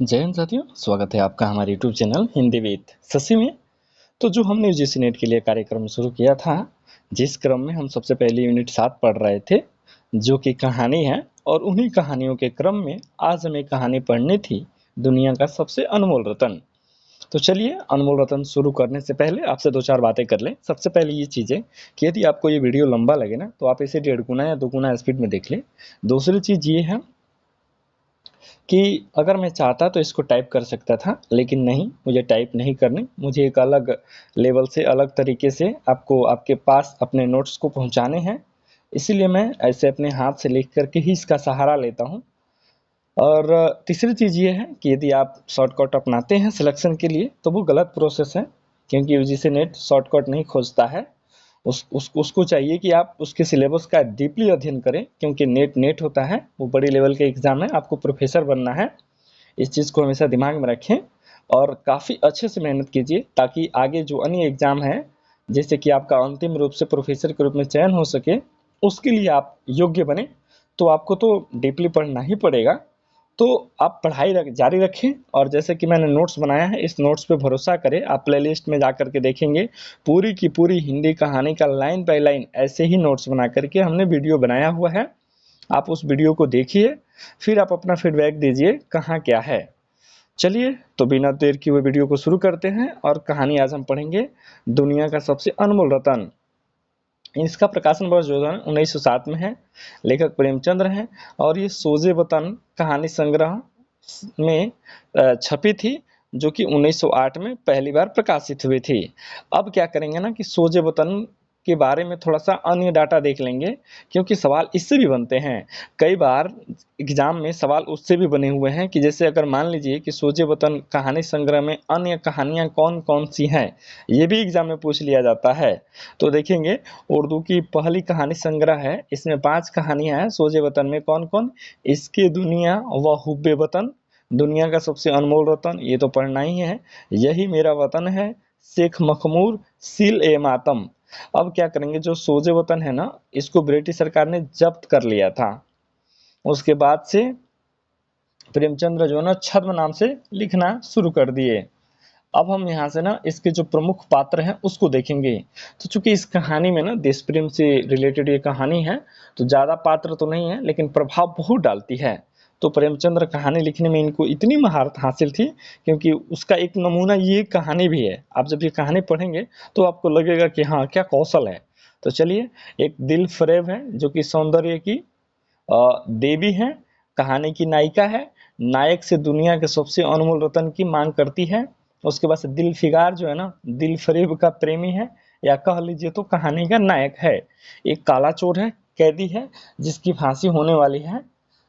जय हिंद साथियों, स्वागत है आपका हमारे YouTube channel Hindi with Shashi में। तो जो हमने यूजीसी नेट के लिए कार्यक्रम शुरू किया था, जिस क्रम में हम सबसे पहले यूनिट 7 पढ़ रहे थे, जो कि कहानी है, और उन्हीं कहानियों के क्रम में आज हमें कहानी पढ़नी थी, दुनिया का सबसे अनमोल रतन। तो चलिए, अनमोल रतन शुरू करने से पहले आपसे 2-4 बातें कर लें। सबसे पहले ये चीज़ें कि यदि आपको ये वीडियो लंबा लगे ना, तो आप इसे 1.5 गुना या 2 गुना स्पीड में देख लें। दूसरी चीज़ ये है कि अगर मैं चाहता तो इसको टाइप कर सकता था, लेकिन नहीं, मुझे टाइप नहीं करनी। मुझे एक अलग लेवल से, अलग तरीके से आपको आपके पास अपने नोट्स को पहुंचाने हैं, इसीलिए मैं ऐसे अपने हाथ से लिख करके ही इसका सहारा लेता हूं। और तीसरी चीज़ ये है कि यदि आप शॉर्टकट अपनाते हैं सिलेक्शन के लिए, तो वो गलत प्रोसेस है, क्योंकि यूजीसी नेट शॉर्टकट नहीं खोजता है। उसको चाहिए कि आप उसके सिलेबस का डीपली अध्ययन करें, क्योंकि नेट नेट होता है, वो बड़ी लेवल के एग्जाम है, आपको प्रोफेसर बनना है। इस चीज़ को हमेशा दिमाग में रखें और काफ़ी अच्छे से मेहनत कीजिए, ताकि आगे जो अन्य एग्जाम है, जैसे कि आपका अंतिम रूप से प्रोफेसर के रूप में चयन हो सके, उसके लिए आप योग्य बने। तो आपको तो डीपली पढ़ना ही पड़ेगा। तो आप पढ़ाई जारी रखें, और जैसे कि मैंने नोट्स बनाया है, इस नोट्स पे भरोसा करें। आप प्लेलिस्ट में जा करके देखेंगे, पूरी की पूरी हिंदी कहानी का लाइन बाय लाइन ऐसे ही नोट्स बना करके हमने वीडियो बनाया हुआ है। आप उस वीडियो को देखिए, फिर आप अपना फीडबैक दीजिए कहाँ क्या है। चलिए, तो बिना देर की हुए वीडियो को शुरू करते हैं, और कहानी आज हम पढ़ेंगे दुनिया का सबसे अनमोल रतन। इसका प्रकाशन वर्ष जो है 1907 में है। लेखक प्रेमचंद्र हैं, और ये सोजे वतन कहानी संग्रह में छपी थी, जो कि 1908 में पहली बार प्रकाशित हुई थी। अब क्या करेंगे ना कि सोजे वतन के बारे में थोड़ा सा अन्य डाटा देख लेंगे, क्योंकि सवाल इससे भी बनते हैं। कई बार एग्जाम में सवाल उससे भी बने हुए हैं कि जैसे अगर मान लीजिए कि सोजे वतन कहानी संग्रह में अन्य कहानियां कौन कौन सी हैं, ये भी एग्जाम में पूछ लिया जाता है। तो देखेंगे, उर्दू की पहली कहानी संग्रह है, इसमें 5 कहानियां हैं। सोजे वतन में कौन कौन? इसकी दुनिया व हुब्बे वतन, दुनिया का सबसे अनमोल रतन, ये तो पढ़ना ही है। यही मेरा वतन है, शेख मखमूर, सील ए मातम। अब क्या करेंगे, जो सोजे वतन है ना, इसको ब्रिटिश सरकार ने जब्त कर लिया था। उसके बाद से प्रेमचंद्र जो है ना, छद्म नाम से लिखना शुरू कर दिए। अब हम यहाँ से ना इसके जो प्रमुख पात्र हैं उसको देखेंगे। तो चूंकि इस कहानी में ना देश प्रेम से रिलेटेड ये कहानी है, तो ज़्यादा पात्र तो नहीं है, लेकिन प्रभाव बहुत डालती है। तो प्रेमचंद्र कहानी लिखने में इनको इतनी महारत हासिल थी, क्योंकि उसका एक नमूना ये कहानी भी है। आप जब ये कहानी पढ़ेंगे तो आपको लगेगा कि हाँ, क्या कौशल है। तो चलिए, एक दिल फरेब है, जो कि सौंदर्य की देवी है, कहानी की नायिका है, नायक से दुनिया के सबसे अनमोल रतन की मांग करती है। उसके बाद से दिल फिगार जो है ना, दिल फरेब का प्रेमी है, या कह लीजिए तो कहानी का नायक है। एक काला चोर है, कैदी है, जिसकी फांसी होने वाली है।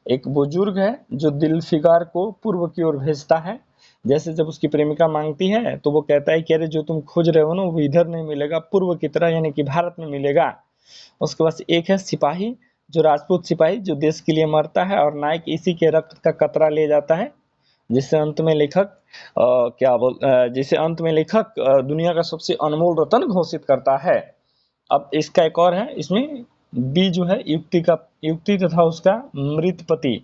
एक बुजुर्ग है, जो दिल फिगार को पूर्व की ओर भेजता है। जैसे जब उसकी प्रेमिका मांगती है, तो वो कहता है कि अरे, जो तुम खोज रहे हो ना, वो इधर नहीं मिलेगा, पूर्व की तरह, यानी कि भारत में मिलेगा। उसके बाद एक है सिपाही, जो राजपूत सिपाही, जो देश के लिए मरता है, और नायक इसी के रक्त का कतरा ले जाता है। जिससे अंत में लेखक जिसे अंत में लेखक दुनिया का सबसे अनमोल रतन घोषित करता है। अब इसका एक और है, इसमें बी जो है युक्ति तथा उसका मृत पति।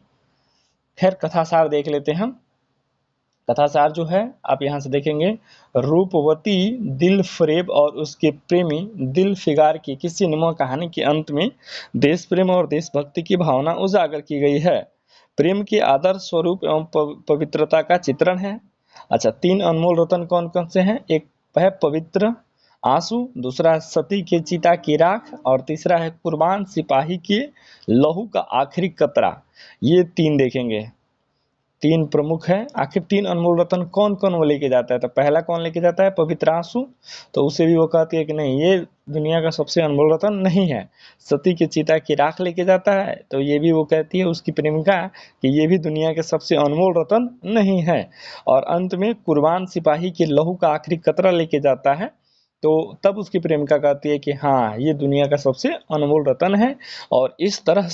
खैर, कथासार देख लेते हैं हम। कथासार जो है, आप यहाँ से देखेंगे, रूपवती दिल फरेब और उसके प्रेमी दिल फिगार की किसी नुमा कहानी के अंत में देश प्रेम और देशभक्ति की भावना उजागर की गई है। प्रेम के आदर्श स्वरूप एवं पवित्रता का चित्रण है। अच्छा, 3 अनमोल रतन कौन कौन से हैं? एक है पवित्र आंसू, दूसरा सती के चिता की राख, और तीसरा है कुर्बान सिपाही के लहू का आखिरी कतरा। ये 3 देखेंगे, 3 प्रमुख है। आखिर 3 अनमोल रतन कौन कौन वो लेके जाता है? तो पहला कौन लेके जाता है? पवित्र आंसू। तो उसे भी वो कहती है कि नहीं, ये दुनिया का सबसे अनमोल रतन नहीं है। सती की चिता की राख लेके जाता है, तो ये भी वो कहती है, उसकी प्रेमिका, कि ये भी दुनिया के सबसे अनमोल रतन नहीं है। और अंत में कुर्बान सिपाही के लहू का आखिरी कतरा लेके जाता है, तो तब उसकी प्रेमिका कहती है कि हाँ, ये दुनिया का सबसे अनमोल रतन है। और इस तरह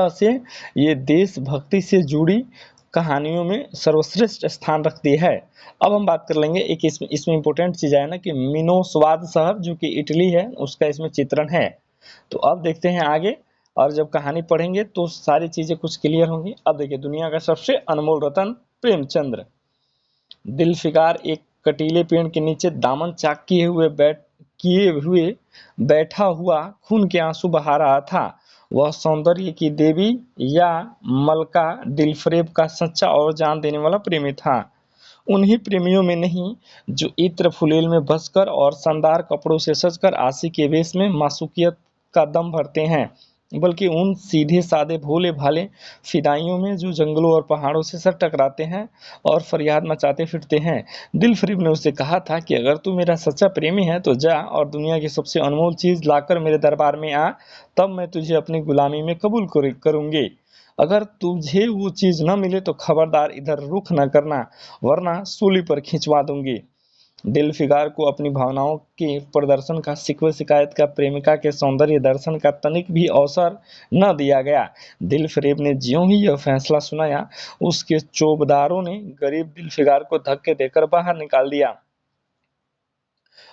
से ये देशभक्ति से जुड़ी कहानियों में सर्वश्रेष्ठ स्थान रखती है। अब हम बात कर लेंगे, एक इसमें इम्पोर्टेंट चीज़ है ना, कि मिनोस्वाद शहर, जो कि इटली है, उसका इसमें चित्रण है। तो अब देखते हैं आगे। और जब कहानी पढ़ेंगे तो सारी चीजें कुछ क्लियर होंगी। अब देखिए, दुनिया का सबसे अनमोल रतन प्रेमचंद्र। दिलफिकार एक कटीले पेड़ के नीचे दामन चाक किए हुए बैठा हुआ खून के आंसू बहा रहा था। वह सौंदर्य की देवी या मलका दिलफरेब का सच्चा और जान देने वाला प्रेमी था। उन्हीं प्रेमियों में नहीं जो इत्र फुलेल में बसकर और शानदार कपड़ों से सजकर आशिक के वेश में मासूकियत का दम भरते हैं, बल्कि उन सीधे साधे भोले भाले फिदाइयों में जो जंगलों और पहाड़ों से सर टकराते हैं और फरियाद मचाते फिरते हैं। दिलफरीब ने उसे कहा था कि अगर तू मेरा सच्चा प्रेमी है तो जा और दुनिया की सबसे अनमोल चीज लाकर मेरे दरबार में आ, तब मैं तुझे अपनी गुलामी में कबूल करूंगी। अगर तुझे वो चीज न मिले तो खबरदार इधर रुख न करना, वरना सूली पर खिंचवा दूंगी। दिलफिकार को अपनी भावनाओं के प्रदर्शन का, शिकवे शिकायत का, प्रेमिका के सौंदर्य दर्शन का तनिक भी अवसर न दिया गया। दिलफरेब ने ज्यों ही यह फैसला सुनाया, उसके चौबदारों ने गरीब दिलफिकार को धक्के देकर बाहर निकाल दिया।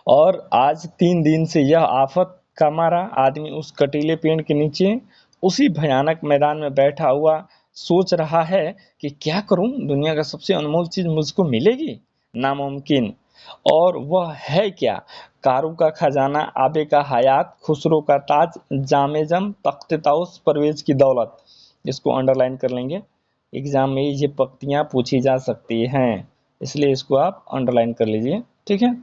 और आज 3 दिन से यह आफत का मारा आदमी उस कटीले पेड़ के नीचे उसी भयानक मैदान में बैठा हुआ सोच रहा है कि क्या करूं, दुनिया का सबसे अनमोल चीज मुझको मिलेगी? नामुमकिन। और वह है क्या? कारू का खजाना, आबे का हयात, खुसरो का ताज, जामेजम, तख्त ताउस, परवेज की दौलत। इसको अंडरलाइन कर लेंगे, एग्जाम में ये पंक्तियां पूछी जा सकती हैं, इसलिए इसको आप अंडरलाइन कर लीजिए, ठीक है।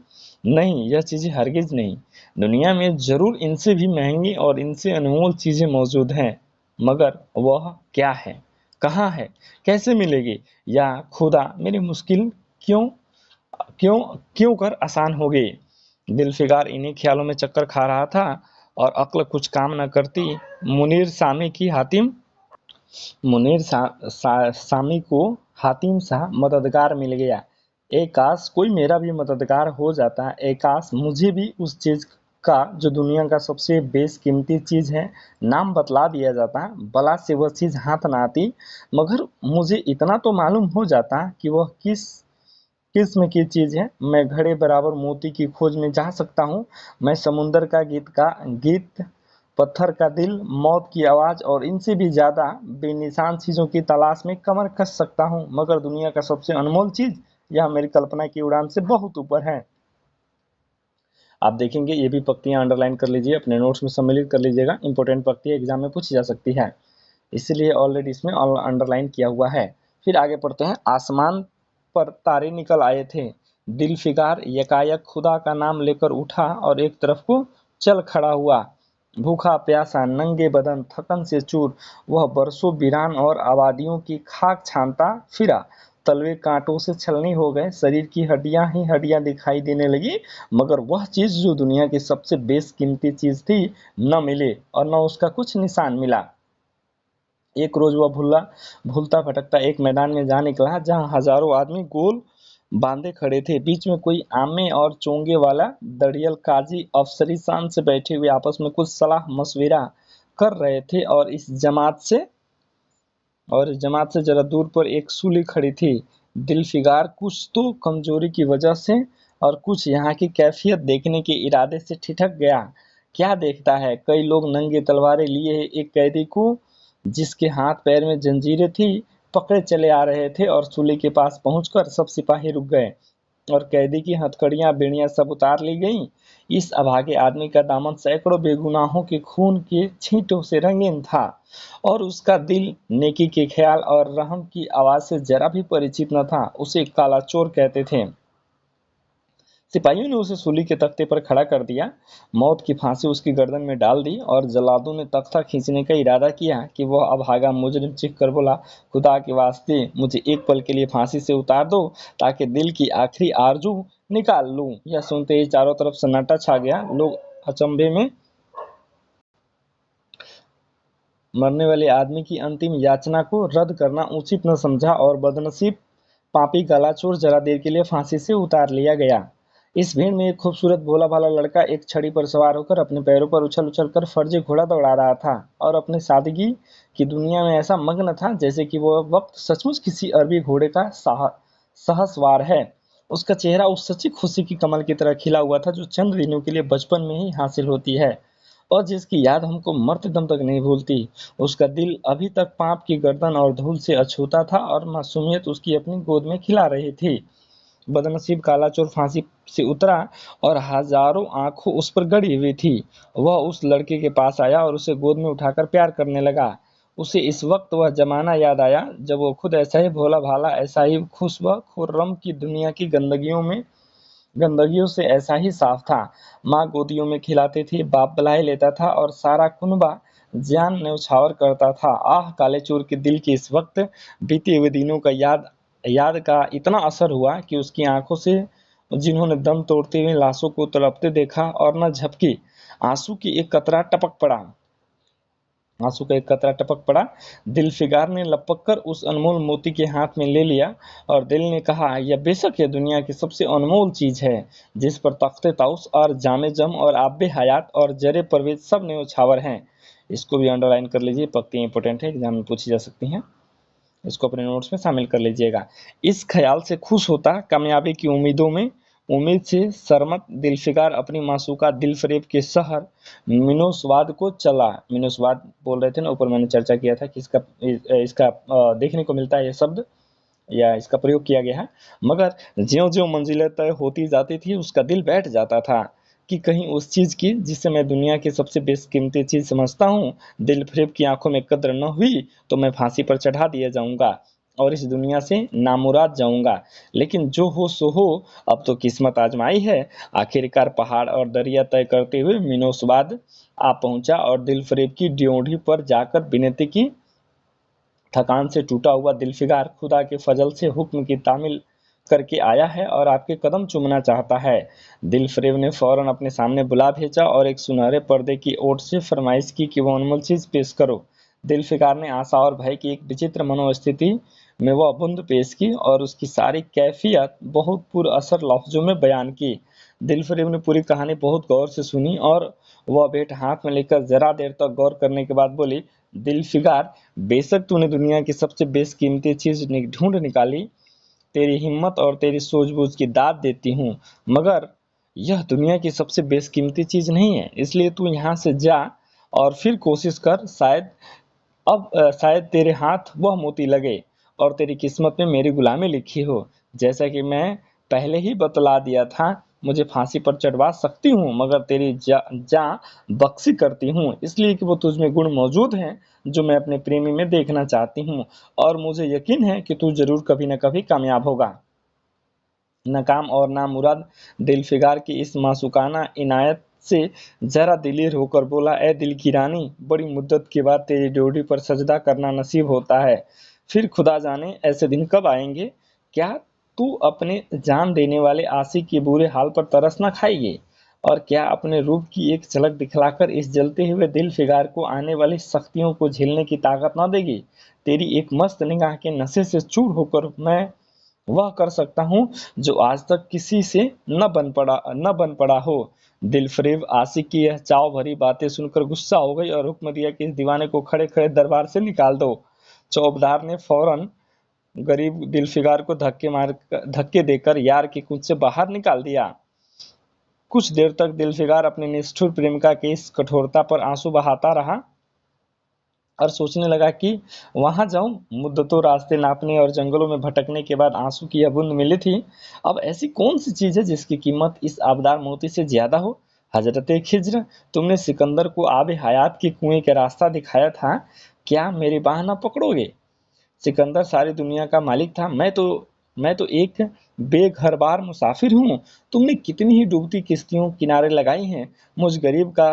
नहीं, यह चीजें हरगिज नहीं। दुनिया में जरूर इनसे भी महंगी और इनसे अनमोल चीजें मौजूद हैं, मगर वह क्या है, कहाँ है, कैसे मिलेगी? या खुदा मेरी मुश्किल क्यों क्यों क्यों कर आसान हो गई? दिलफिकार इन्हीं ख्यालों में चक्कर खा रहा था और अक्ल कुछ काम न करती। मुनीर सामी की हातिम सामी को हातिम सा मददगार मिल गया। काश कोई मेरा भी मददगार हो जाता। काश मुझे भी उस चीज का, जो दुनिया का सबसे बेशकीमती चीज है, नाम बतला दिया जाता, बला से वह चीज हाथ न आती। मगर मुझे इतना तो मालूम हो जाता कि वह किस किस्म की चीज है। मैं घड़े बराबर मोती की खोज में जा सकता हूँ। मैं समुंदर का गीत, पत्थर का दिल, मौत की आवाज और इनसे भी ज्यादा बेनिशान चीजों की तलाश में कमर कस सकता हूँ, मगर दुनिया का सबसे अनमोल चीज, यह मेरी कल्पना की उड़ान से बहुत ऊपर है। आप देखेंगे ये भी पंक्तियां अंडरलाइन कर लीजिए, अपने नोट्स में सम्मिलित कर लीजिएगा। इंपॉर्टेंट पंक्तियां एग्जाम में पूछी जा सकती है, इसलिए ऑलरेडी इसमें अंडरलाइन किया हुआ है। फिर आगे पढ़ते हैं। आसमान पर तारे निकल आए थे। दिलफिकार यकायक खुदा का नाम लेकर उठा और एक तरफ को चल खड़ा हुआ। भूखा प्यासा, नंगे बदन, थकन से चूर, वह बरसों वीरान और आबादियों की खाक छानता फिरा। तलवे कांटों से छलनी हो गए, शरीर की हड्डियां ही हड्डियां दिखाई देने लगी, मगर वह चीज जो दुनिया की सबसे बेशकीमती चीज थी, न मिले और न उसका कुछ निशान मिला। एक रोज वह भूलता भटकता एक मैदान में जा निकला, जहां हजारों आदमी गोल बांधे खड़े थे। बीच में कोई आमे और चोंगे वाला दड़ियल काजी अफसरी शान से बैठे हुए आपस में कुछ सलाह मशविरा कर रहे थे। और इस जमात से जरा दूर पर एक सूली खड़ी थी। दिलफिकार कुछ तो कमजोरी की वजह से और कुछ यहाँ की कैफियत देखने के इरादे से ठिठक गया। क्या देखता है, कई लोग नंगे तलवारें लिए एक कैदी को, जिसके हाथ पैर में जंजीरें थी, पकड़े चले आ रहे थे। और सूली के पास पहुंचकर सब सिपाही रुक गए और कैदी की हथकड़ियां बेड़ियां सब उतार ली गईं। इस अभागे आदमी का दामन सैकड़ों बेगुनाहों के खून के छींटों से रंगीन था, और उसका दिल नेकी के ख्याल और रहम की आवाज से जरा भी परिचित न था। उसे काला चोर कहते थे। सिपाहियों ने उसे सूली के तख्ते पर खड़ा कर दिया, मौत की फांसी उसकी गर्दन में डाल दी और जल्लादों ने तख्ता खींचने का इरादा किया कि वह अभागा मुजरिम चीख कर बोला, खुदा के वास्ते मुझे एक पल के लिए फांसी से उतार दो, ताकि दिल की आखिरी आरजू निकाल लूं। यह सुनते ही चारों तरफ सन्नाटा छा गया। लोग अचंभे में मरने वाले आदमी की अंतिम याचना को रद्द करना उचित न समझा और बदनसीब पापी काला चोर जरा देर के लिए फांसी से उतार लिया गया। इस भीड़ में एक खूबसूरत भोला भाला लड़का एक छड़ी पर सवार होकर अपने पैरों पर उछल उछल कर फर्जी घोड़ा दौड़ा रहा था और अपनी सादगी की दुनिया में ऐसा मग्न था जैसे कि वह वक्त सचमुच किसी अरबी घोड़े का सहसवार है। उसका चेहरा उस सच्ची खुशी की कमल की तरह खिला हुआ था जो चंद दिनों के लिए बचपन में ही हासिल होती है। और जिसकी याद हमको मरते दम तक नहीं भूलती। उसका दिल अभी तक पाप की गर्दन और धूल से अछूता था और मासूमियत उसकी अपनी गोद में खिला रही थी। बदनसीब कालाचोर फांसी से उतरा और हजारों आंखों उस पर गड़ी हुई थी। वह उस लड़के के पास आया और उसे गोद में उठाकर प्यार करने लगा। उसे इस वक्त वह जमाना याद आया जब वो खुद ऐसा ही भोला भाला, ऐसा ही खुश व खुर्रम की दुनिया की गंदगियों से ऐसा ही साफ था। माँ गोदियों में खिलाती थी, बाप बलाई लेता था और सारा कुनबा जान न्यौछावर करता था। आह, कालेचूर के दिल की इस वक्त बीते हुए दिनों का याद का इतना असर हुआ कि उसकी आंखों से, जिन्होंने दम तोड़ते हुए लाशों को तड़पते देखा, और न झपकी आंसू की एक कतरा टपक पड़ा। आंसू का एक कतरा टपक पड़ा। दिलफिगार ने लपक कर उस अनमोल मोती के हाथ में ले लिया और दिल ने कहा, यह बेशक यह दुनिया की सबसे अनमोल चीज है, जिस पर तख्ते ताउस और जामे जम और आबे हयात और जरे परवेज सब न्यौछावर हैं। इसको भी अंडरलाइन कर लीजिए, पक्की इंपॉर्टेंट है, एग्जाम में पूछी जा सकती हैं। इसको अपने नोट्स में शामिल कर लीजिएगा। इस ख्याल से खुश होता, कामयाबी की उम्मीद से सरमत, दिलफिगार अपनी मासूका दिलफरेब के शहर मिनोसवाद को चला। मिनोसवाद बोल रहे थे ना, ऊपर मैंने चर्चा किया था कि इसका देखने को मिलता है, यह शब्द या इसका प्रयोग किया गया है। मगर ज्यों-ज्यों मंजिलें तय होती जाती थी, उसका दिल बैठ जाता था कि कहीं उस चीज की जिसे मैं दुनिया की सबसे बेशकीमती चीज समझता हूँ, दिलफरेब की आंखों में कद्र न हुई तो मैं फांसी पर चढ़ा दिया जाऊंगा और इस दुनिया से नामुराद जाऊंगा। लेकिन जो हो सो हो, अब तो किस्मत आजमाई है। आखिरकार पहाड़ और दरिया तय करते हुए मिनोसवाद आ पहुंचा और दिलफरेब की ड्योढ़ी पर जाकर विनती की। थकान से टूटा हुआ दिलफिगार खुदा के फजल से हुक्म की तामील करके आया है और आपके कदम चूमना चाहता है। दिलफरेब ने फौरन अपने सामने बुला भेजा और एक सुनहरे पर्दे की ओट से फरमाइश की कि वो अनमोल चीज पेश करो। दिलफिगार ने आशा और भय की एक विचित्र मनोस्थिति में वह बूंद पेश की और उसकी सारी कैफियत बहुत पुरअसर लफ्जों में बयान की। दिलफरेब ने पूरी कहानी बहुत गौर से सुनी और वह भेंट हाथ में लेकर जरा देर तक गौर करने के बाद बोली, दिलफिगार, बेशक तूने दुनिया की सबसे बेशकीमती चीज ढूंढ निकाली। तेरी हिम्मत और तेरी सूझबूझ की दाद देती हूँ, मगर यह दुनिया की सबसे बेशकीमती चीज नहीं है। इसलिए तू यहाँ से जा और फिर कोशिश कर, शायद तेरे हाथ वह मोती लगे और तेरी किस्मत में मेरी गुलामी लिखी हो। जैसा कि मैं पहले ही बतला दिया था, मुझे फांसी पर चढ़वा सकती हूँ, मगर तेरी जान बख्शी करती हूँ, इसलिए कि वो तुझमें गुण मौजूद हैं जो मैं अपने प्रेमी में देखना चाहती हूँ, और मुझे यकीन है कि तू जरूर कभी न कभी कामयाब होगा। नाकाम और नामुराद दिलफिगार की इस मासूकाना इनायत से जरा दिलीर होकर बोला, ए दिल की रानी, बड़ी मुद्दत के बाद तेरी ड्योढ़ी पर सजदा करना नसीब होता है। फिर खुदा जाने ऐसे दिन कब आएंगे। क्या तू अपने जान देने वाले आशिक के बुरे हाल पर तरस न खाएगी, और क्या अपने रूप की एक झलक दिखलाकर इस जलते हुए दिलफिगार को आने वाली सख्तियों को झेलने की ताकत न देगी। तेरी एक मस्त निगाह के नशे से चूर होकर मैं वह कर सकता हूँ जो आज तक किसी से न बन पड़ा हो। दिलफरेब आशिक की यह चाव भरी बातें सुनकर गुस्सा हो गई और हुक्म दिया कि इस दीवाने को खड़े खड़े दरबार से निकाल दो। चौबदार ने फौरन गरीब दिलफिगार को धक्के देकर यार की कुंज से बाहर निकाल दिया। कुछ देर तक दिलफिगार अपनी निष्ठुर प्रेमिका की इस कठोरता पर आंसू बहाता रहा और सोचने लगा कि वहां जाऊं। मुद्दतों रास्ते नापने और जंगलों में भटकने के बाद आंसू की यह बूंद मिली थी। अब ऐसी कौन सी चीज है जिसकी कीमत इस आबदार मोती से ज्यादा हो। हजरत खिज्र, तुमने सिकंदर को आब हयात के कुएं का रास्ता दिखाया था, क्या मेरी बाह न पकड़ोगे। सिकंदर सारी दुनिया का मालिक था, मैं तो एक बेघरबार मुसाफिर हूँ। तुमने कितनी ही डूबती किश्तियों किनारे लगाई हैं, मुझ गरीब का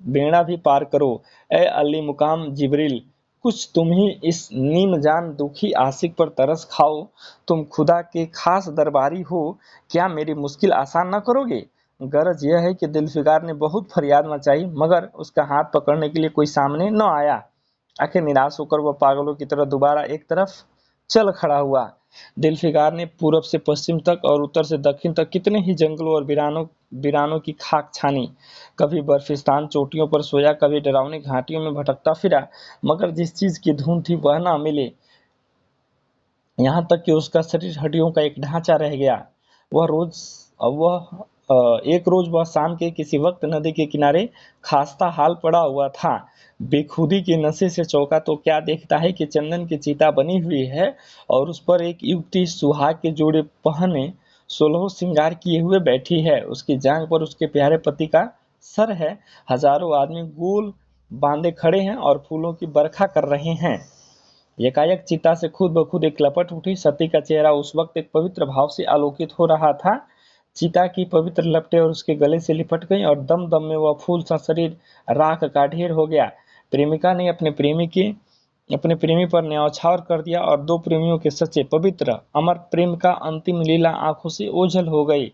बेड़ा भी पार करो। ए अली मुकाम जिब्रील, कुछ तुम ही इस नीम जान दुखी आशिक पर तरस खाओ। तुम खुदा के खास दरबारी हो, क्या मेरी मुश्किल आसान न करोगे। गरज यह है कि दिलफिगार ने बहुत फरियाद मचाई, मगर उसका हाथ पकड़ने के लिए कोई सामने न आया। आखिर निराश होकर वह पागलों की तरह दोबारा एक तरफ चल खड़ा हुआ। दिलफिगार ने पूरब से पश्चिम तक और उत्तर से दक्षिण तक कितने ही जंगलों और वीरानों की खाक छानी। कभी बर्फिस्तान चोटियों पर सोया, कभी डरावनी घाटियों में भटकता फिरा, मगर जिस चीज की धुन थी वह ना मिले। यहाँ तक कि उसका शरीर हड्डियों का एक ढांचा रह गया। वह एक रोज वह शाम के किसी वक्त नदी के किनारे खास्ता हाल पड़ा हुआ था। बेखुदी के नशे से चौंका तो क्या देखता है कि चंदन की चिता बनी हुई है और उस पर एक युवती सुहाग के जोड़े पहने सोलह श्रृंगार किए हुए बैठी है। उसकी जांघ पर उसके प्यारे पति का सर है। हजारों आदमी गोल बांधे खड़े हैं और फूलों की बरखा कर रहे हैं। एकाएक चिता से खुद ब खुद एक लपट उठी। सती का चेहरा उस वक्त एक पवित्र भाव से आलोकित हो रहा था। चिता की पवित्र लपटें और उसके गले से लिपट गईं और दम दम में वह फूल सा शरीर राख का ढेर हो गया। प्रेमिका ने अपने प्रेमी पर न्यौछावर कर दिया और दो प्रेमियों के सच्चे पवित्र अमर प्रेम का अंतिम लीला आंखों से ओझल हो गई।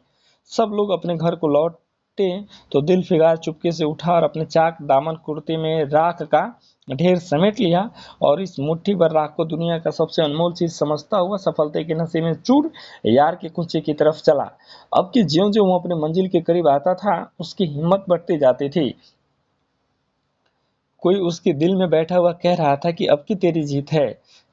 सब लोग अपने घर को लौटे तो दिल फिगार चुपके से उठा और अपने चाक दामन कुर्ते में राख का ढेर समेट लिया और इस मुट्ठी भर राख को दुनिया का सबसे अनमोल चीज समझता हुआ सफलता के नशे में चूर यार के कुंचे की तरफ चला। अब कि ज्यों-ज्यों वो अपने मंजिल के करीब आता था, उसकी हिम्मत बढ़ती जाती थी। कोई उसके दिल में बैठा हुआ कह रहा था कि अब की तेरी जीत है।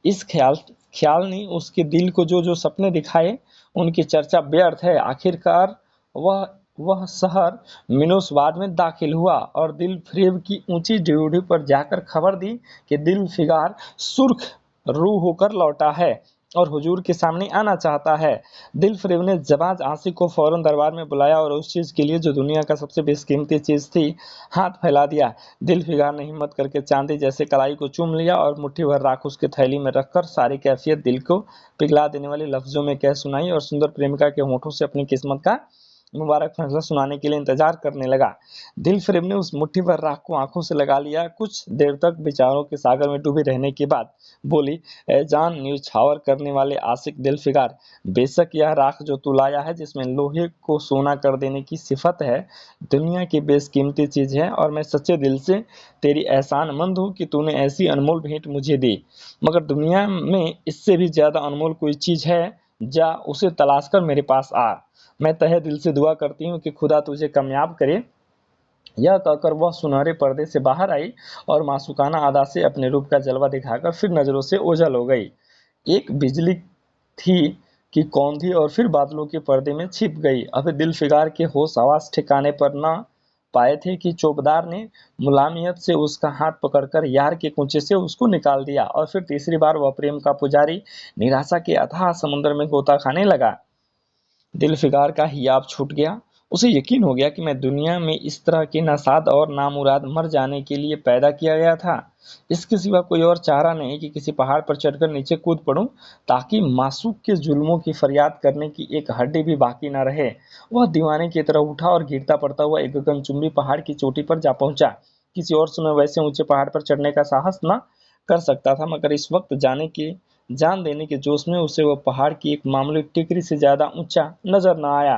इस ख्याल ने उसके दिल को जो जो सपने दिखाए, उनकी चर्चा व्यर्थ है। आखिरकार वह वह शहर मिनोसवाद में दाखिल हुआ और दिल फरेब की ऊंची ड्योढ़ी पर जाकर खबर दी कि दिल फिगार सुर्ख रूह होकर लौटा है और हुजूर के सामने आना चाहता है। दिल फरेब ने जबाज आसिक को फौरन दरबार में बुलाया और उस चीज के लिए जो दुनिया का सबसे बेशकीमती चीज थी, हाथ फैला दिया। दिल फिगार ने हिम्मत करके चांदी जैसे कलाई को चूम लिया और मुट्ठी भर राख उसके थैली में रखकर सारी कैफियत दिल को पिघला देने वाले लफ्जों में कह सुनाई और सुंदर प्रेमिका के होठों से अपनी किस्मत का मुबारक फैसला सुनाने के लिए इंतजार करने लगा। दिल फरेब ने उस मुट्ठी भर राख को आंखों से लगा लिया। कुछ देर तक विचारों के सागर में डूबे रहने के बाद बोली, ए जान न्यौछावर करने वाले आशिक दिल फिगार, बेशक यह राख जो तू लाया है, जिसमें लोहे को सोना कर देने की सिफत है, दुनिया की बेशकीमती चीज है और मैं सच्चे दिल से तेरी एहसानमंद हूँ कि तूने ऐसी अनमोल भेंट मुझे दी। मगर दुनिया में इससे भी ज्यादा अनमोल कोई चीज है, जा उसे तलाश कर मेरे पास आ। मैं तहे दिल से दुआ करती हूँ कि खुदा तुझे कामयाब करे। यह कहकर वह सुनहरे पर्दे से बाहर आई और मासूकाना अदा से अपने रूप का जलवा दिखाकर फिर नजरों से ओझल हो गई। एक बिजली थी कि कौंधी और फिर बादलों के पर्दे में छिप गई। अब दिल फिगार के होश आवास ठिकाने पर न पाए थे कि चौबदार ने मुलायमियत से उसका हाथ पकड़कर यार के कुंचे से उसको निकाल दिया और फिर तीसरी बार वह प्रेम का पुजारी निराशा के अथाह समुद्र में गोता खाने लगा। दिल फिगार का हियाब छूट गया। उसे यकीन हो गया कि मैं दुनिया में इस तरह के नासाद और नामुराद मर जाने के लिए पैदा किया गया था। इसके सिवा कोई और चारा नहीं कि किसी पहाड़ पर चढ़कर नीचे कूद पड़ूं ताकि मासूक के जुल्मों की फरियाद करने की एक हड्डी भी बाकी न रहे। वह दीवाने की तरह उठा और गिरता पड़ता हुआ एक गगनचुंबी पहाड़ की चोटी पर जा पहुंचा। किसी और समय वैसे ऊंचे पहाड़ पर चढ़ने का साहस न कर सकता था, मगर इस वक्त जान देने के जोश में उसे वह पहाड़ की एक मामूली टिकरी से ज्यादा ऊंचा नजर न आया।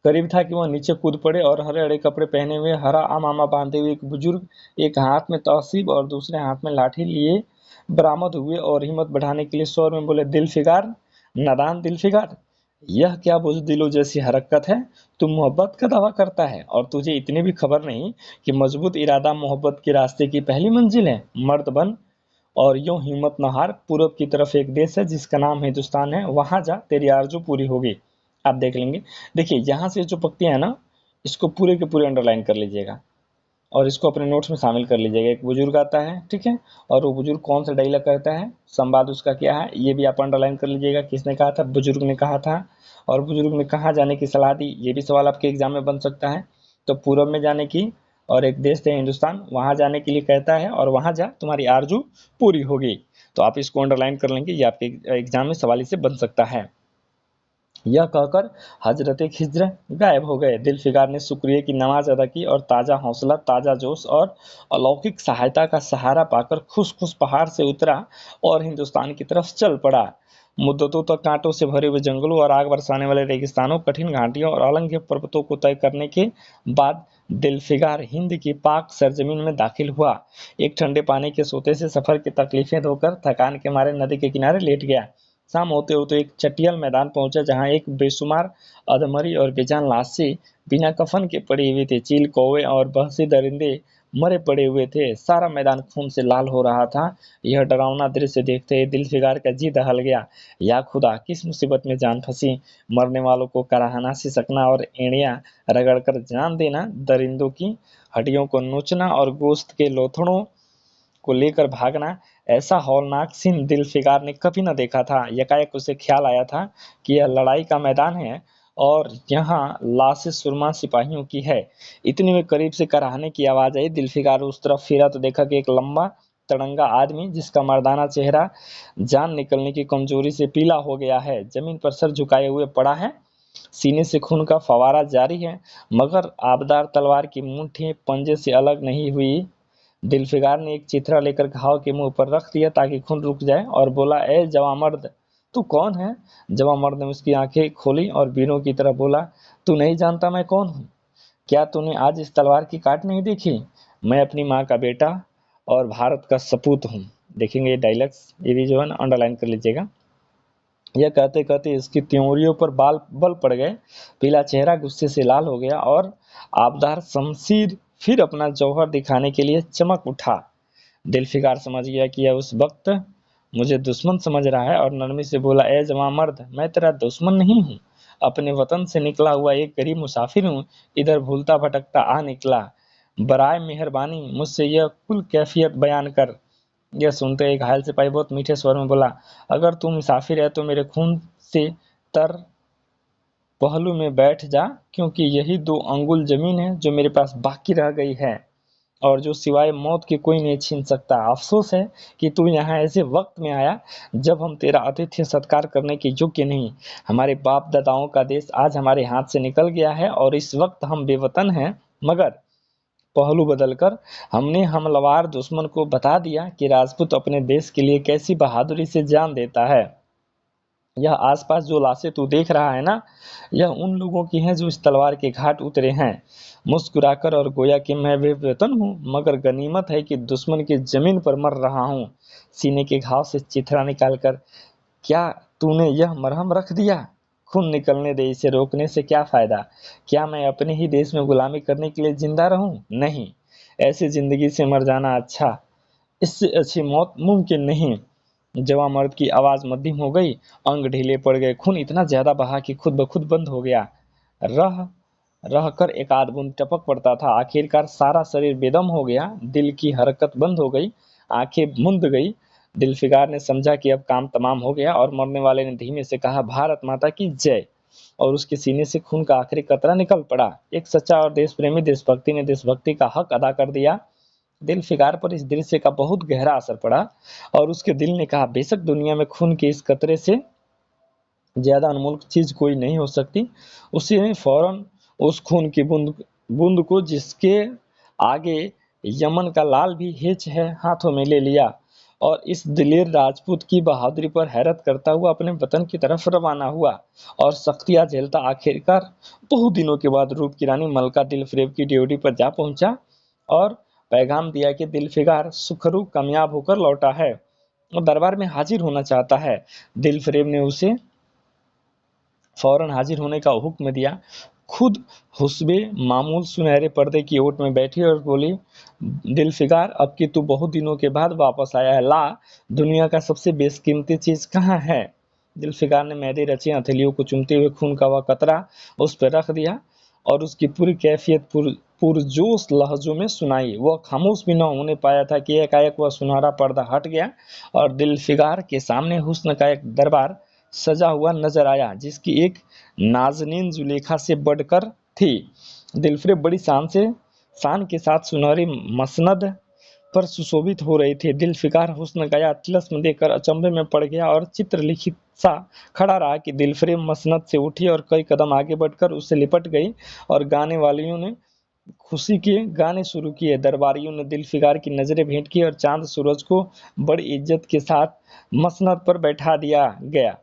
करीब था कि वह नीचे कूद पड़े और हरे हरे कपड़े पहने हुए, हरा अमामा बांधे हुए एक बुजुर्ग एक हाथ में तहसीब और दूसरे हाथ में लाठी लिए बरामद हुए और हिम्मत बढ़ाने के लिए शोर में बोले, दिल फिगार, नादान दिल फिगार, यह क्या बुजदिलों जैसी हरकत है। तू मोहब्बत का दावा करता है और तुझे इतनी भी खबर नहीं कि मजबूत इरादा मोहब्बत के रास्ते की पहली मंजिल है। मर्द बन और यूं हिम्मत न हार। पूरब की तरफ एक देश है जिसका नाम हिंदुस्तान है, वहां जा, तेरी आरज़ू पूरी होगी। आप देख लेंगे। देखिए यहाँ से जो पंक्तियां है ना, इसको पूरे के पूरे अंडरलाइन कर लीजिएगा और इसको अपने नोट्स में शामिल कर लीजिएगा। एक बुजुर्ग आता है, ठीक है, और वो बुजुर्ग कौन सा डायलॉग कहता है, संवाद उसका क्या है, ये भी आप अंडरलाइन कर लीजिएगा। किसने कहा था, बुजुर्ग ने कहा था। और बुजुर्ग ने कहाँ जाने की सलाह दी, ये भी सवाल आपके एग्जाम में बन सकता है। तो पूरब में जाने की, और एक देश थे हिंदुस्तान, वहां जाने के लिए कहता है और वहां जा, तुम्हारी आरजू पूरी होगी। तो आप इसको अंडरलाइन कर लेंगे, ये आपके एग्जाम में सवाल इससे बन सकता है। यह कहकर हजरत खिज्र गायब हो गए। दिल फिगार ने शुक्रिया की नमाज अदा की और ताजा हौसला, ताजा जोश और अलौकिक सहायता का सहारा पाकर खुश खुश पहाड़ से उतरा और हिंदुस्तान की तरफ चल पड़ा। मुद्दतों तक कांटों से भरे हुए जंगलों और आग बरसाने वाले रेगिस्तानों, कठिन घाटियों और अलंघ्य पर्वतों को तय करने के बाद दिल फिगार हिंद की पाक सरजमीन में दाखिल हुआ। एक ठंडे पानी के सोते से सफर की तकलीफें धोकर थकान के मारे नदी के किनारे लेट गया। शाम होते होते एक चटियल मैदान पहुंचा जहां एक बेशुमार अधमरी और बेजान लाशें बिना कफन के पड़ी हुई थी। चील, कौवे और बहसी दरिंदे मरे पड़े हुए थे। सारा मैदान खून से लाल हो रहा था। यह डरावना दृश्य देखते ही दिलफिकार का जी दहल गया। या खुदा, किस मुसीबत में जान फंसी। मरने वालों को कराहना, सिसकना और एड़ियां रगड़कर जान देना, दरिंदों की हड्डियों को नोचना और गोश्त के लोथड़ों को लेकर भागना, ऐसा हौलनाक सीन दिलफिकार ने कभी न देखा था। यकायक उसे ख्याल आया था कि यह लड़ाई का मैदान है और यहाँ लाशें सुरमा सिपाहियों की है। इतने में करीब से कराहने की आवाज आई। दिलफिकार उस तरफ फिरा तो देखा कि एक लंबा तड़ंगा आदमी, जिसका मर्दाना चेहरा जान निकलने की कमजोरी से पीला हो गया है, जमीन पर सर झुकाए हुए पड़ा है। सीने से खून का फवारा जारी है, मगर आबदार तलवार की मुट्ठी पंजे से अलग नहीं हुई। दिलफिकार ने एक चिथरा लेकर घाव के मुंह पर रख दिया ताकि खून रुक जाए और बोला, ए जवामर्द, तू कौन है। जवामर्द ने उसकी आंखें खोली और वीरों की तरह बोला, तू नहीं जानता मैं कौन हूँ। क्या तूने आज इस तलवार की काट नहीं देखी। मैं अपनी माँ का बेटा और भारत का सपूत हूँ। देखेंगे ये डायलॉग्स, ये भी जो है ना अंडरलाइन कर लीजिएगा। यह कहते कहते इसकी त्योरियों पर बाल बल पड़ गए। पीला चेहरा गुस्से से लाल हो गया और आबदार शमशीर फिर अपना जौहर दिखाने के लिए चमक उठा। दिलफिकार समझ गया कि यह उस वक्त मुझे दुश्मन समझ रहा है और नरमी से बोला, ए जवां मर्द, मैं तेरा दुश्मन नहीं हूँ। अपने वतन से निकला हुआ एक गरीब मुसाफिर हूँ। इधर भूलता भटकता आ निकला। बराए मेहरबानी मुझसे यह कुल कैफियत बयान कर। यह सुनते ही घायल सिपाही बहुत मीठे स्वर में बोला, अगर तू मुसाफिर है तो मेरे खून से तर पहलू में बैठ जा, क्योंकि यही 2 अंगुल जमीन है जो मेरे पास बाकी रह गई है और जो सिवाय मौत के कोई नहीं छीन सकता। अफसोस है कि तू यहाँ ऐसे वक्त में आया जब हम तेरा आतिथ्य सत्कार करने के योग्य नहीं। हमारे बाप दादाओं का देश आज हमारे हाथ से निकल गया है और इस वक्त हम बेवतन हैं। मगर पहलू बदलकर हमने हमलावर दुश्मन को बता दिया कि राजपूत अपने देश के लिए कैसी बहादुरी से जान देता है। यह आसपास जो लाशें तू देख रहा है ना, यह उन लोगों की हैं जो इस तलवार के घाट उतरे हैं। मुस्कुराकर और गोया कि मैं बेवतन हूँ, मगर गनीमत है कि दुश्मन की जमीन पर मर रहा हूँ। सीने के घाव से चिथरा निकालकर, क्या तूने यह मरहम रख दिया। खून निकलने दे, इसे रोकने से क्या फायदा। क्या मैं अपने ही देश में गुलामी करने के लिए जिंदा रहूं। नहीं, ऐसी जिंदगी से मर जाना अच्छा, इससे अच्छी मौत मुमकिन नहीं। जवां मर्द की आवाज मध्यम हो गई, अंग ढीले पड़ गए, खून इतना ज्यादा बहा कि खुद ब खुद बंद हो गया। रह रहकर एक आध बूंद टपक पड़ता था। आखिरकार सारा शरीर बेदम हो गया। दिल की हरकत बंद हो गई, आंखें मुंद गई। दिलफिकार ने समझा कि अब काम तमाम हो गया और मरने वाले ने धीमे से कहा, भारत माता की जय। और उसके सीने से खून का आखिरी कतरा निकल पड़ा। एक सच्चा और देश प्रेमी देशभक्ति ने देशभक्ति का हक अदा कर दिया। दिलफिकार पर इस दृश्य का बहुत गहरा असर पड़ा और उसके दिल ने कहा, बेशक दुनिया में खून के इस कतरे से ज्यादा अनमोल चीज कोई नहीं हो सकती। उसी ने फौरन उस खून की बूंद बूंद को, जिसके आगे यमन का लाल भी हिच है, हाथों में ले लिया और इस दिलेर राजपूत की बहादुरी पर हैरत करता हुआ अपने वतन की तरफ रवाना हुआ। और सख्तियां झेलता आखिरकार बहुत दिनों के बाद रूप की रानी मलका दिलफरेब की ड्योढ़ी पर जा पहुंचा और पैगाम दिया कि दिलफिकार सुखरू कामयाब होकर लौटा है और दरबार में हाजिर होना चाहता है। दिलफरेब ने उसे फौरन हाजिर होने का हुक्म दिया। खुद हुस्बे मामूल सुनहरे पर्दे की ओट में बैठी और बोली, दिलफिकार, अब कि तू बहुत दिनों के बाद वापस आया है, ला दुनिया का सबसे बेशकीमती चीज कहाँ है। दिलफिकार ने मैदे रची हथेलियों को चूमते हुए खून का वह कतरा उस पर रख दिया और उसकी पूरी कैफियत पुरजोश लहजों में सुनाई। वह खामोश भी न होने पाया था कि एकाएक वह सुनहरा पर्दा हट गया और दिलफिकार के सामने हुस्न का एक दरबार सजा हुआ नजर आया, जिसकी एक नाजनीन जुलेखा से बढ़कर थी। दिलफरेब बड़ी शान के साथ सुनहरी मसनद पर सुशोभित हो रही थी। दिलफिकार हुस्न का यह तिलस्म देखकर अचंभे में पड़ गया और चित्रलिखित सा खड़ा रहा कि दिलफरेब मसनद से उठी और कई कदम आगे बढ़कर उससे लिपट गई और गाने वालियों ने खुशी के गाने शुरू किए। दरबारियों ने दिलफिकार की नजरें भेंट की और चांद सूरज को बड़ी इज्जत के साथ मसनद पर बैठा दिया गया।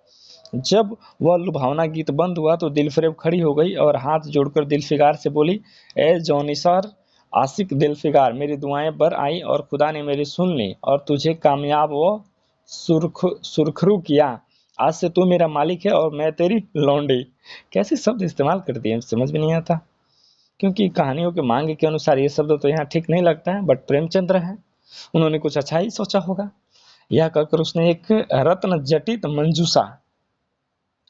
जब वह लुभावना गीत बंद हुआ तो दिलफरेब खड़ी हो गई और हाथ जोड़कर दिलफिकार से बोली, ए जौनिसार आशिक दिलफिकार, मेरी दुआएं बर आई और खुदा ने मेरी सुन ली और तुझे कामयाब व सुरखरू किया। आज से तू मेरा मालिक है और मैं तेरी लौंडी। कैसे शब्द इस्तेमाल कर दिए समझ में नहीं आता। क्योंकि कहानियों के मांग के अनुसार ये शब्द तो यहाँ ठीक नहीं लगता है, बट प्रेमचंद्र है, उन्होंने कुछ अच्छा ही सोचा होगा। यह कहकर उसने एक रत्न जटित मंजूषा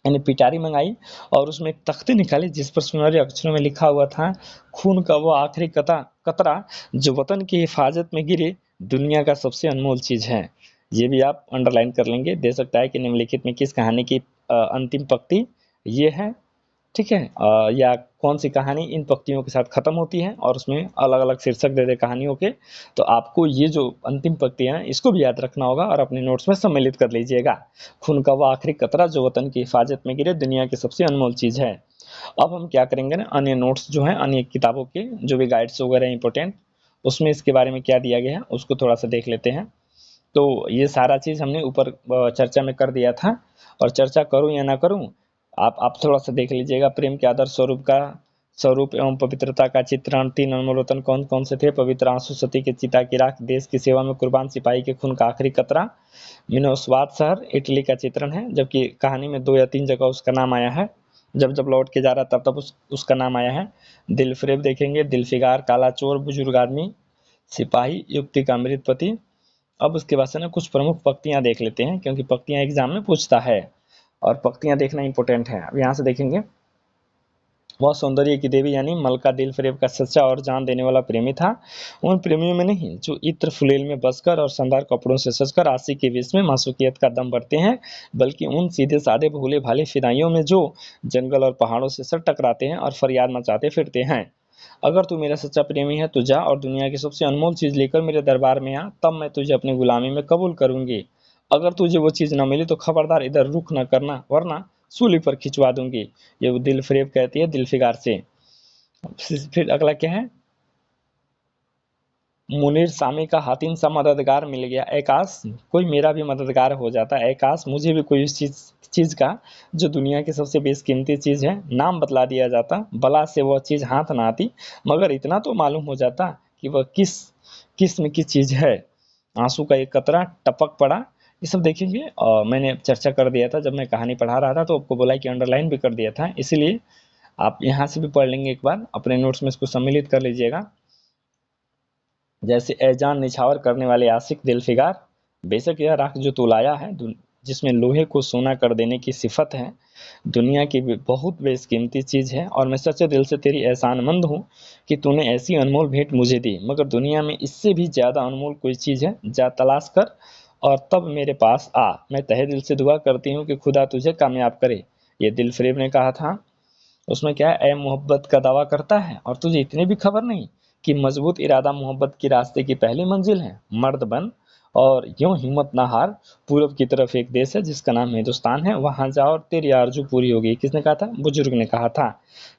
यानी पिटारी मंगाई और उसमें एक तख्ती निकाली जिस पर सुनहरे अक्षरों में लिखा हुआ था, खून का वो आखिरी कतरा जो वतन की हिफाजत में गिरे, दुनिया का सबसे अनमोल चीज है। ये भी आप अंडरलाइन कर लेंगे, दे सकता है कि निम्नलिखित में किस कहानी की अंतिम पंक्ति ये है, ठीक है, या कौन सी कहानी इन पंक्तियों के साथ खत्म होती है और उसमें अलग अलग शीर्षक दे दे कहानियों के। तो आपको ये जो अंतिम पंक्तियां हैं इसको भी याद रखना होगा और अपने नोट्स में सम्मिलित कर लीजिएगा। खून का वो आखिरी कतरा जो वतन की हिफाजत में गिरे, दुनिया की सबसे अनमोल चीज है। अब हम क्या करेंगे ना, अन्य नोट्स जो है अन्य किताबों के जो भी गाइड्स वगैरह इंपॉर्टेंट, उसमें इसके बारे में क्या दिया गया है उसको थोड़ा सा देख लेते हैं। तो ये सारा चीज हमने ऊपर चर्चा में कर दिया था, और चर्चा करूं या ना करूं आप थोड़ा सा देख लीजिएगा। प्रेम के आदर्श स्वरूप एवं पवित्रता का चित्रण, 3 अनमोल रत्न कौन कौन से थे, पवित्र आंसू, सती के चिता की राख, देश की सेवा में कुर्बान सिपाही के खून का आखिरी कतरा, मिनोस्वाद शहर इटली का चित्रण है, जबकि कहानी में 2 या 3 जगह उसका नाम आया है। जब जब लौट के जा रहा तब तब उसका नाम आया है। दिल फरेब देखेंगे, दिल फिगार, काला चोर, बुजुर्ग आदमी, सिपाही, युक्ति का मृत पति। अब उसके बाद से ना कुछ प्रमुख पंक्तियां देख लेते हैं, क्योंकि पंक्तियां एग्जाम में पूछता है और पंक्तियां देखना इंपॉर्टेंट है। अब यहाँ से देखेंगे, वह सौंदर्य की देवी यानी मलका दिल फरेब का सच्चा और जान देने वाला प्रेमी था। उन प्रेमियों में नहीं जो इत्र फुलेल में बसकर और शानदार कपड़ों से सजकर आशिक के वेश में मासूकियत का दम भरते हैं, बल्कि उन सीधे साधे भोले भाले फिदाइयों में जो जंगल और पहाड़ों से सर टकराते हैं और फरियाद मचाते फिरते हैं। अगर तू मेरा सच्चा प्रेमी है तो जा और दुनिया की सबसे अनमोल चीज लेकर मेरे दरबार में आ, तब मैं तुझे अपनी गुलामी में कबूल करूंगी। अगर तुझे वो चीज न मिली तो खबरदार इधर रुख न करना, वरना सूली पर खिंचवा दूंगी। ये वो दिल फरेब कहती है दिल फिगार से। फिर अगला क्या है, मुनीर सामी का हातिम सा मददगार मिल गया, ऐकाश कोई मेरा भी मददगार हो जाता, ऐकाश मुझे भी कोई उस चीज का जो दुनिया की सबसे बेशकीमती चीज है नाम बतला दिया जाता, बला से वह चीज हाथ ना आती, मगर इतना तो मालूम हो जाता कि वह किस किस्म की चीज है। आंसू का एक कतरा टपक पड़ा। ये सब देखेंगे, मैंने चर्चा कर दिया था जब मैं कहानी पढ़ा रहा था, तो आपको बोला कि अंडरलाइन भी कर दिया था, इसीलिए आप यहाँ से भी पढ़ लेंगे, एक बार अपने नोट्स में इसको सम्मिलित कर लीजिएगा। जैसे ऐजान निछावर करने वाले आशिक दिल फिगार, बेशक यह राख जो तू लाया है जिसमें लोहे को सोना कर देने की सिफत है, दुनिया की बहुत बेशकीमती चीज है, और मैं सच्चे दिल से तेरी एहसानमंद हूँ कि तूने ऐसी अनमोल भेंट मुझे दी, मगर दुनिया में इससे भी ज्यादा अनमोल कोई चीज है, जा तलाश कर और तब मेरे पास आ। मैं तहे दिल से दुआ करती हूँ कि खुदा तुझे कामयाब करे। ये दिल फरेब ने कहा था। उसमें क्या है, ए मोहब्बत का दावा करता है और तुझे इतनी भी खबर नहीं कि मजबूत इरादा मोहब्बत की रास्ते की पहली मंजिल है। मर्द बन और यूं हिम्मत ना हार, पूरब की तरफ एक देश है जिसका नाम हिंदुस्तान है, वहां जा और तेरी आरजू पूरी होगी। किसने कहा था, बुजुर्ग ने कहा था।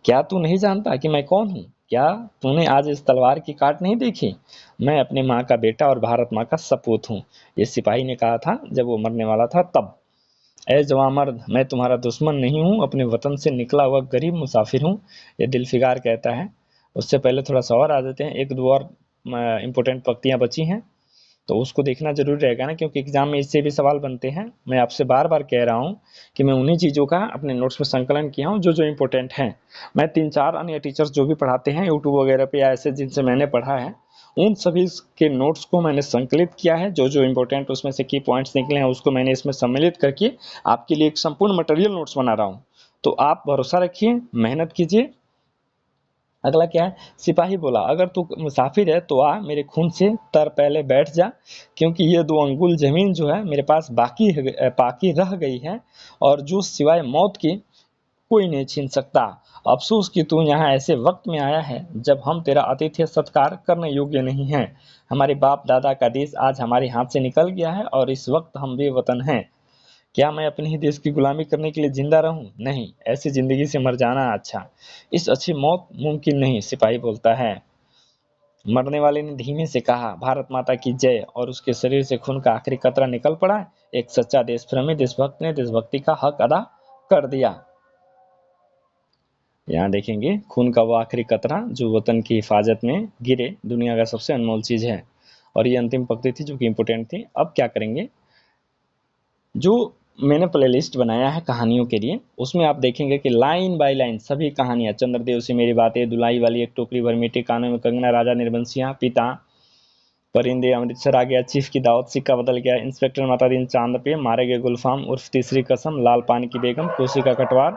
क्या तू नहीं जानता कि मैं कौन हूँ, क्या तूने आज इस तलवार की काट नहीं देखी, मैं अपनी माँ का बेटा और भारत माँ का सपूत हूँ। ये सिपाही ने कहा था जब वो मरने वाला था तब। ए जवां मर्द, मैं तुम्हारा दुश्मन नहीं हूँ, अपने वतन से निकला हुआ गरीब मुसाफिर हूँ, ये दिल फिगार कहता है। उससे पहले थोड़ा सा और आ जाते हैं, एक दो और इम्पोर्टेंट पंक्तियां बची हैं, तो उसको देखना जरूरी रहेगा ना, क्योंकि एग्जाम में इससे भी सवाल बनते हैं। मैं आपसे बार बार कह रहा हूँ कि मैं उन्हीं चीज़ों का अपने नोट्स में संकलन किया हूँ जो जो इम्पोर्टेंट हैं। मैं 3-4 अन्य टीचर्स जो भी पढ़ाते हैं यूट्यूब वगैरह पे या ऐसे जिनसे मैंने पढ़ा है, उन सभी के नोट्स को मैंने संकलित किया है, जो जो इम्पोर्टेंट उसमें से की पॉइंट्स निकले हैं उसको मैंने इसमें सम्मिलित करके आपके लिए एक संपूर्ण मटेरियल नोट्स बना रहा हूँ। तो आप भरोसा रखिए, मेहनत कीजिए। अगला क्या है, सिपाही बोला अगर तू मुसाफिर है तो आ, मेरे खून से तर पहले बैठ जा, क्योंकि ये 2 अंगुल जमीन जो है मेरे पास बाकी रह गई है, और जो सिवाय मौत की कोई नहीं छीन सकता। अफसोस कि तू यहाँ ऐसे वक्त में आया है जब हम तेरा आतिथ्य सत्कार करने योग्य नहीं हैं। हमारे बाप दादा का देश आज हमारे हाथ से निकल गया है और इस वक्त हम बेवतन हैं। क्या मैं अपने ही देश की गुलामी करने के लिए जिंदा रहूं? नहीं, ऐसी जिंदगी से मर जाना अच्छा। इस अच्छी मौत मुमकिन नहीं, सिपाही बोलता है। मरने वाले ने धीमे से कहा, भारत माता की जय, और उसके शरीर से खून का आखिरी कतरा निकल पड़ा। एक सच्चा देशप्रेमी देशभक्त ने देशभक्ति का हक अदा कर दिया। यहाँ देखेंगे, खून का वो आखिरी कतरा जो वतन की हिफाजत में गिरे, दुनिया का सबसे अनमोल चीज है। और ये अंतिम पंक्ति थी जो कि इंपोर्टेंट थी। अब क्या करेंगे, जो मैंने प्लेलिस्ट बनाया है कहानियों के लिए। उसमें आप देखेंगे कि लाइन बाय लाइन सभी कहानियाँ, चंद्रदेव से मेरी बातें, दुलाई वाली एक टोकरी भर मीठी, कानों में कंगना, राजा निर्बंसियाँ, पिता, परिंदे, अमृतसर आ गया, चीफ की दावत, सिक्का बदल गया, इंस्पेक्टर माता दिन चांद पे, मारे गए गुलफाम उर्फ तीसरी कसम, लाल पान की बेगम, कोसी का कटवार,